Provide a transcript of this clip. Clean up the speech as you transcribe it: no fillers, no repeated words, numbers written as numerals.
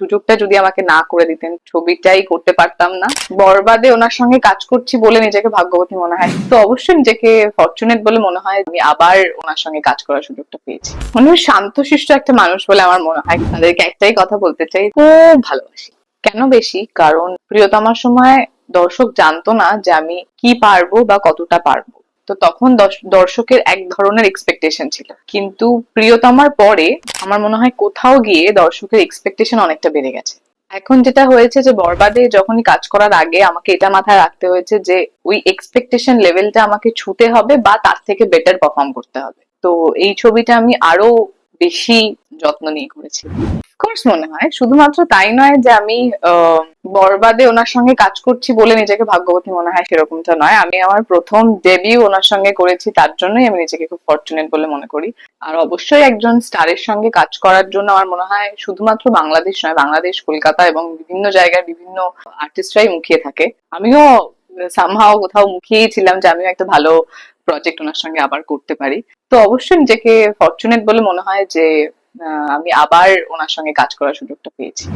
সুযোগটা যদি আমাকে না করে দিতেন, ছবিটাই করতে পারতাম না। বরবাদে ওনার সঙ্গে কাজ করছি বলে নিজেকে ভাগ্যবতী মনে হয়, তো অবশ্যই নিজেকে ফরচুনেট বলে মনে হয় আমি আবার ওনার সঙ্গে কাজ করার সুযোগটা পেয়েছি। উনি শান্তশিষ্ট একটা মানুষ বলে আমার মনে হয়। তাদেরকে একটাই কথা বলতে চাই, খুব ভালোবাসি। কেন বেশি? কারণ প্রিয়তমার সময় দর্শক জানতো না যে আমি কি পারবো বা কতটা পারবো। তো তখন দর্শকের এক ধরনের এক্সপেকটেশন ছিল, কিন্তু প্রিয়তমার পরে আমার মনে হয় কোথাও গিয়ে দর্শকের এক্সপেকটেশন অনেকটা বেড়ে গেছে। এখন যেটা হয়েছে যে বরবাদে যখনই কাজ করার আগে আমাকে এটা মাথায় রাখতে হয়েছে যে ওই এক্সপেকটেশন লেভেলটা আমাকে ছুতে হবে বা তার থেকে বেটার পারফর্ম করতে হবে। তো এই ছবিটা আমি আরো বেশি যত্ন নিয়ে করেছি। অফকোর্স মনে হয়, শুধুমাত্র তাই নয় যে আমি বরবাদে ওনার সঙ্গে কাজ করছি বলে নিজেকে ভাগ্যবতী মনে হয়, সেরকমটা নয়। আমি আমার প্রথম ডেবিউ ওনার সঙ্গে করেছি, তার জন্যই আমি নিজেকে খুব ফরচুনেট বলে মনে করি। আর অবশ্যই একজন স্টারের সঙ্গে কাজ করার জন্য আমার মনে হয় শুধুমাত্র বাংলাদেশ নয়, বাংলাদেশ, কলকাতা এবং বিভিন্ন জায়গায় বিভিন্ন আর্টিস্টরাই মুখিয়ে থাকে। আমিও সামহাও কোথাও মুখিয়েই ছিলাম যে আমিও একটা ভালো প্রজেক্ট ওনার সঙ্গে আবার করতে পারি। তো অবশ্যই নিজেকে ফরচুনেট বলে মনে হয় যে আমি আবার ওনার সঙ্গে কাজ করার সুযোগটা পেয়েছি।